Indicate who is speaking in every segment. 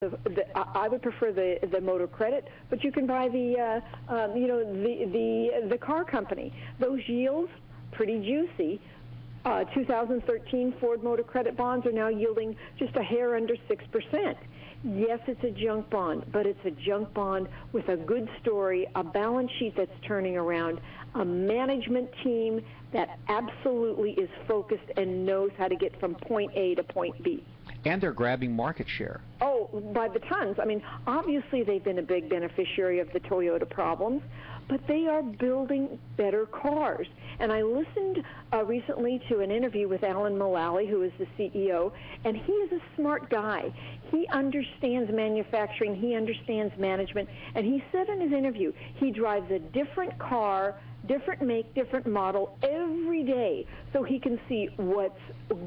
Speaker 1: I would prefer the motor credit, but you can buy the the car company. Those yields, pretty juicy. 2013 Ford Motor Credit bonds are now yielding just a hair under 6%. Yes, it's a junk bond, but it's a junk bond with a good story, a balance sheet that's turning around, a management team that absolutely is focused and knows how to get from point A to point B.
Speaker 2: And they're grabbing market share.
Speaker 1: Oh, by the tons. I mean, obviously they've been a big beneficiary of the Toyota problems, but they are building better cars. And I listened recently to an interview with Alan Mulally, who is the CEO, and he is a smart guy. He understands manufacturing, he understands management, and he said in his interview he drives a different car, different make, different model every day, so he can see what's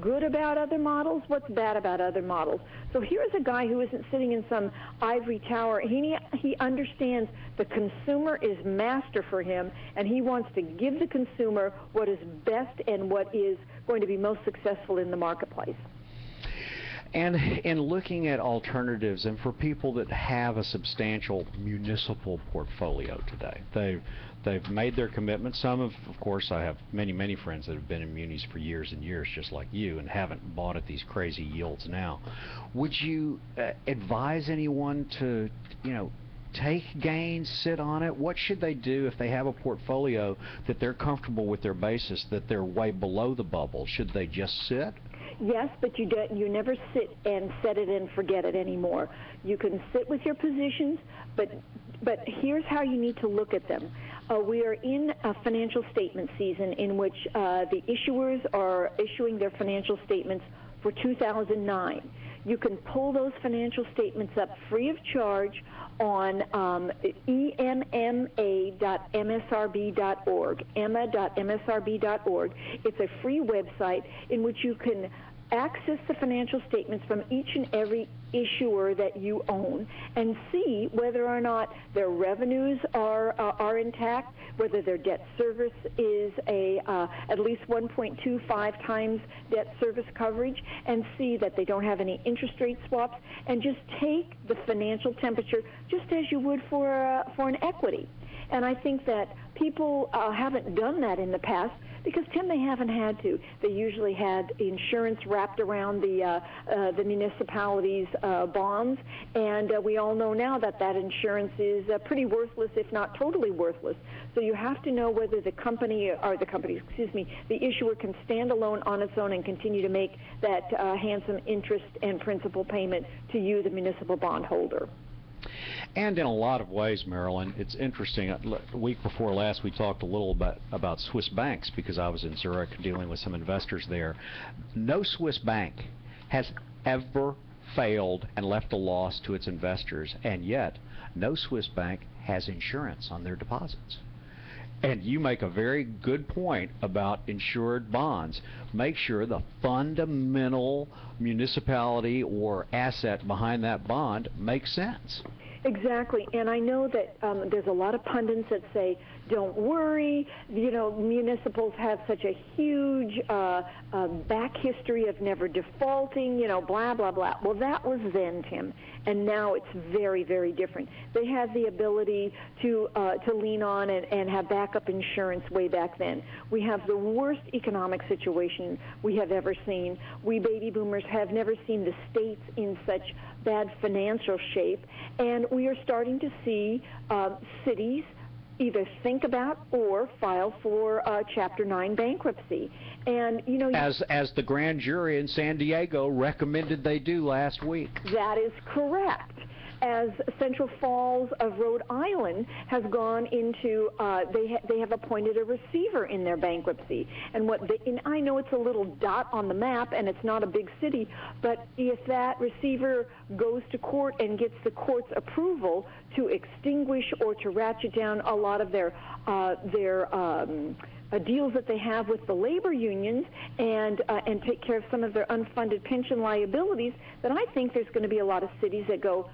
Speaker 1: good about other models, what's bad about other models. So here's a guy who isn't sitting in some ivory tower. He understands the consumer is master for him, and he wants to give the consumer what is best and what is going to be most successful in the marketplace.
Speaker 2: And in looking at alternatives, and for people that have a substantial municipal portfolio today, they've made their commitment. Some of course, I have many friends that have been in munis for years and years, just like you, and haven't bought at these crazy yields now. Would you advise anyone to, take gains, sit on it? What should they do if they have a portfolio that they're comfortable with their basis, that they're way below the bubble? Should they just sit?
Speaker 1: Yes, but you never sit and set it and forget it anymore. You can sit with your positions, but here's how you need to look at them. We are in a financial statement season in which the issuers are issuing their financial statements for 2009. You can pull those financial statements up free of charge on emma.msrb.org, emma.msrb.org. It's a free website in which you can access the financial statements from each and every issuer that you own and see whether or not their revenues are intact, whether their debt service is at least 1.25 times debt service coverage, and see that they don't have any interest rate swaps, and just take the financial temperature just as you would for an equity. And I think that people haven't done that in the past because, Tim, they haven't had to. They usually had insurance wrapped around the municipalities' bonds, and we all know now that that insurance is pretty worthless, if not totally worthless. So you have to know whether the issuer can stand alone on its own and continue to make that handsome interest and principal payment to you, the municipal bondholder.
Speaker 2: And in a lot of ways, Marilyn, it's interesting. The week before last, we talked a little bit about Swiss banks because I was in Zurich dealing with some investors there. No Swiss bank has ever failed and left a loss to its investors, and yet no Swiss bank has insurance on their deposits. And you make a very good point about insured bonds. Make sure the fundamental municipality or asset behind that bond makes sense.
Speaker 1: Exactly, and I know that there's a lot of pundits that say, don't worry, municipals have such a huge back history of never defaulting, blah, blah, blah. Well, that was then, Tim, and now it's very, very different. They had the ability to lean on and have backup insurance way back then. We have the worst economic situation we have ever seen. We baby boomers have never seen the states in such bad financial shape, and we are starting to see cities either think about or file for Chapter 9 bankruptcy. And
Speaker 2: as the grand jury in San Diego recommended they do last week.
Speaker 1: That is correct. As Central Falls of Rhode Island has gone into, they have appointed a receiver in their bankruptcy. And I know it's a little dot on the map and it's not a big city, but if that receiver goes to court and gets the court's approval to extinguish or to ratchet down a lot of their deals that they have with the labor unions and take care of some of their unfunded pension liabilities, then I think there's going to be a lot of cities that go,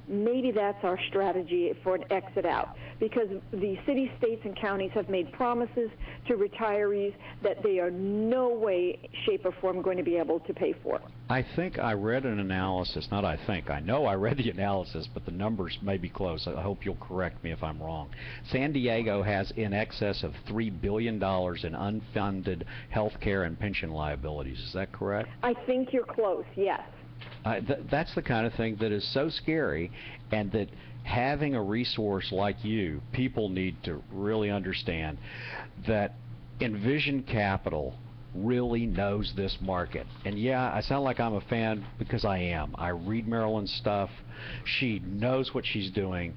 Speaker 1: maybe that's our strategy for an exit out, because the cities, states, and counties have made promises to retirees that they are no way, shape, or form going to be able to pay for.
Speaker 2: I think I read an analysis, not I think, I know I read the analysis, but the numbers may be close. I hope you'll correct me if I'm wrong. San Diego has in excess of $3 billion in unfunded health care and pension liabilities. Is that correct?
Speaker 1: I think you're close, yes.
Speaker 2: That's the kind of thing that is so scary, and that having a resource like you, people need to really understand that Envision Capital really knows this market. And yeah, I sound like I'm a fan because I am. I read Marilyn's stuff. She knows what she's doing.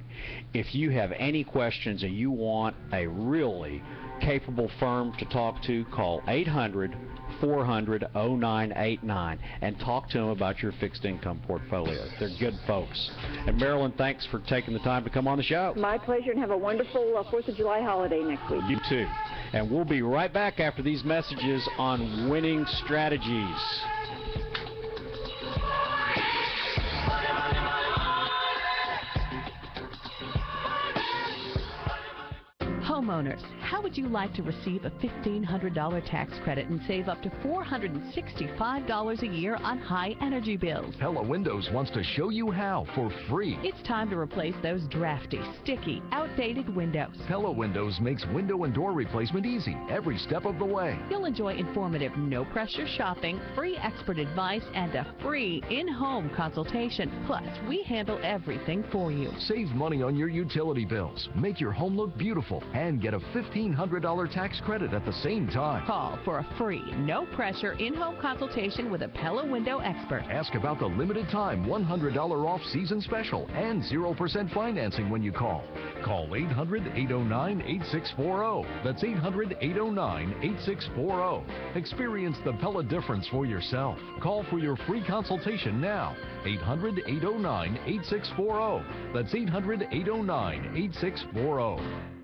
Speaker 2: If you have any questions and you want a really capable firm to talk to, call 800-400-0989 and talk to them about your fixed income portfolio. They're good folks. And Marilyn, thanks for taking the time to come on the show.
Speaker 1: My pleasure, and have a wonderful 4th of July holiday next week.
Speaker 2: You too. And we'll be right back after these messages on winning strategies.
Speaker 3: Homeowners, how would you like to receive a $1,500 tax credit and save up to $465 a year on high energy bills?
Speaker 4: Pella Windows wants to show you how for free.
Speaker 3: It's time to replace those drafty, sticky, outdated windows.
Speaker 4: Pella Windows makes window and door replacement easy every step of the way.
Speaker 3: You'll enjoy informative, no-pressure shopping, free expert advice, and a free in-home consultation. Plus, we handle everything for you.
Speaker 4: Save money on your utility bills, make your home look beautiful, and get a $1,500 tax credit at the same time.
Speaker 3: Call for a free, no-pressure in-home consultation with a Pella Window expert.
Speaker 4: Ask about the limited time $100 off season special and 0% financing when you call. Call 800-809-8640. That's 800-809-8640. Experience the Pella difference for yourself. Call for your free consultation now. 800-809-8640. That's 800-809-8640.